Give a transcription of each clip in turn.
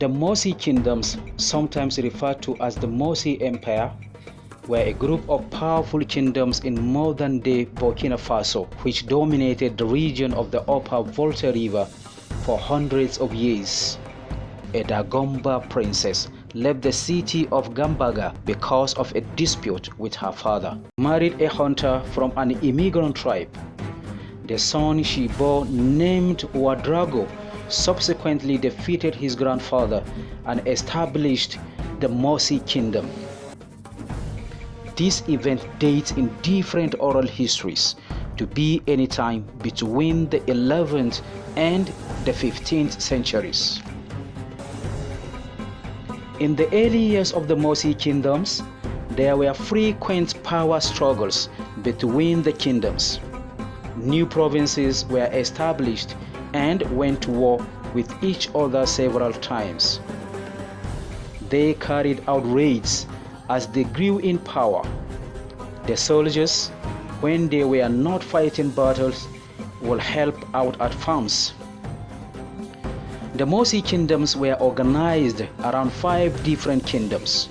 The Mossy kingdoms, sometimes referred to as the Mossy Empire, were a group of powerful kingdoms in modern-day Burkina Faso, which dominated the region of the upper Volta River for hundreds of years. A Dagomba princess left the city of Gambaga because of a dispute with her father. Married a hunter from an immigrant tribe. The son she bore, named Ouedraogo, subsequently defeated his grandfather and established the Mossy kingdom. This event dates in different oral histories to be any time between the 11th and the 15th centuries. In the early years of the Mossy kingdoms, there were frequent power struggles between the kingdoms. New provinces were established and went to war with each other several times. They carried out raids as they grew in power. The soldiers, when they were not fighting battles, would help out at farms. The Mossy kingdoms were organized around 5 different kingdoms: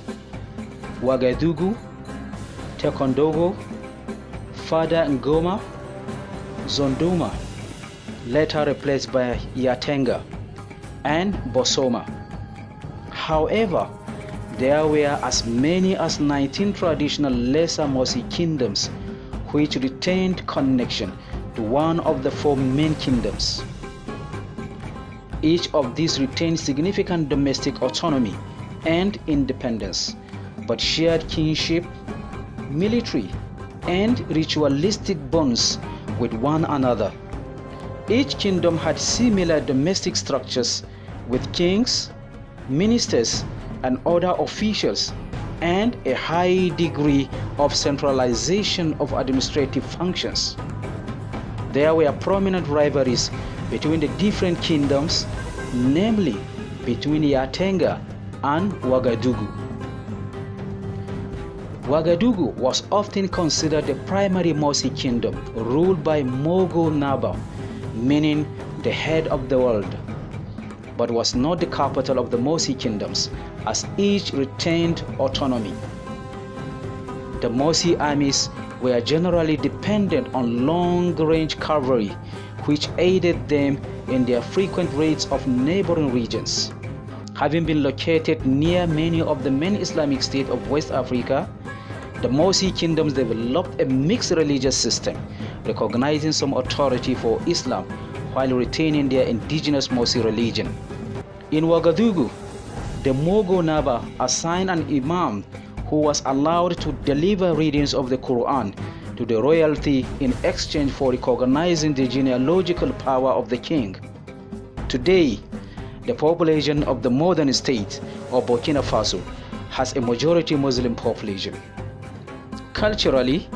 Ouagadougou, Tekondogo, Fada Ngoma, Zondoma, later replaced by Yatenga, and Bosoma. However, there were as many as 19 traditional lesser Mossy kingdoms which retained connection to one of the 4 main kingdoms. Each of these retained significant domestic autonomy and independence, but shared kinship, military, and ritualistic bonds with one another. Each kingdom had similar domestic structures with kings, ministers, and other officials, and a high degree of centralization of administrative functions. There were prominent rivalries between the different kingdoms, namely between Yatenga and Ouagadougou. Ouagadougou was often considered the primary Mossy kingdom, ruled by Mogo Naba, meaning the head of the world, but was not the capital of the Mossy kingdoms, as each retained autonomy. The Mossy armies were generally dependent on long-range cavalry, which aided them in their frequent raids of neighboring regions. Having been located near many of the main Islamic states of West Africa, the Mossy kingdoms developed a mixed religious system, recognizing some authority for Islam while retaining their indigenous Mossy religion. In Ouagadougou, the Mogo Naba assigned an imam who was allowed to deliver readings of the Quran to the royalty in exchange for recognizing the genealogical power of the king. Today, the population of the modern state of Burkina Faso has a majority Muslim population. Culturally,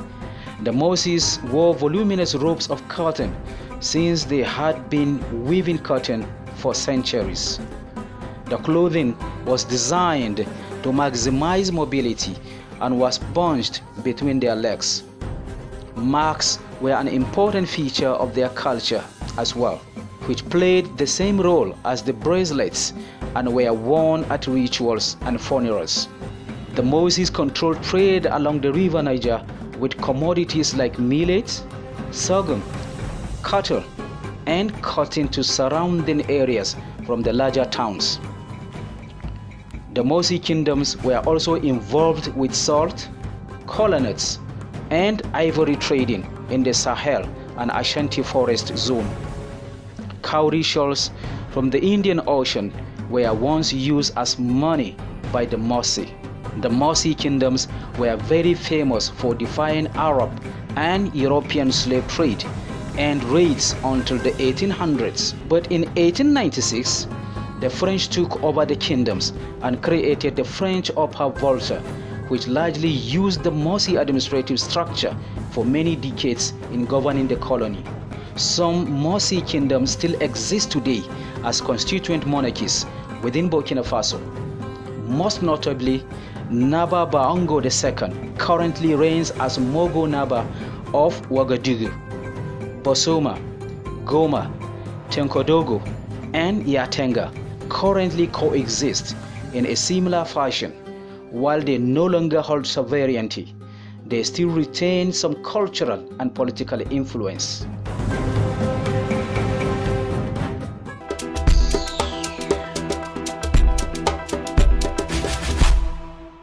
the Mossis wore voluminous robes of cotton since they had been weaving cotton for centuries. The clothing was designed to maximize mobility and was bunched between their legs. Marks were an important feature of their culture as well, which played the same role as the bracelets and were worn at rituals and funerals. The Mossis controlled trade along the river Niger with commodities like millet, sorghum, cattle, and cotton to surrounding areas from the larger towns. The Mossy kingdoms were also involved with salt, kola nuts, and ivory trading in the Sahel and Ashanti forest zone. Cowrie shells from the Indian Ocean were once used as money by the Mossy. The Mossy kingdoms were very famous for defying Arab and European slave trade and raids until the 1800s. But in 1896, the French took over the kingdoms and created the French Upper Volta, which largely used the Mossy administrative structure for many decades in governing the colony. Some Mossy kingdoms still exist today as constituent monarchies within Burkina Faso. Most notably, Naba Baongo II currently reigns as Mogo Naba of Ouagadougou. Bosoma, Goma, Tenkodogo, and Yatenga currently coexist in a similar fashion. While they no longer hold sovereignty, they still retain some cultural and political influence.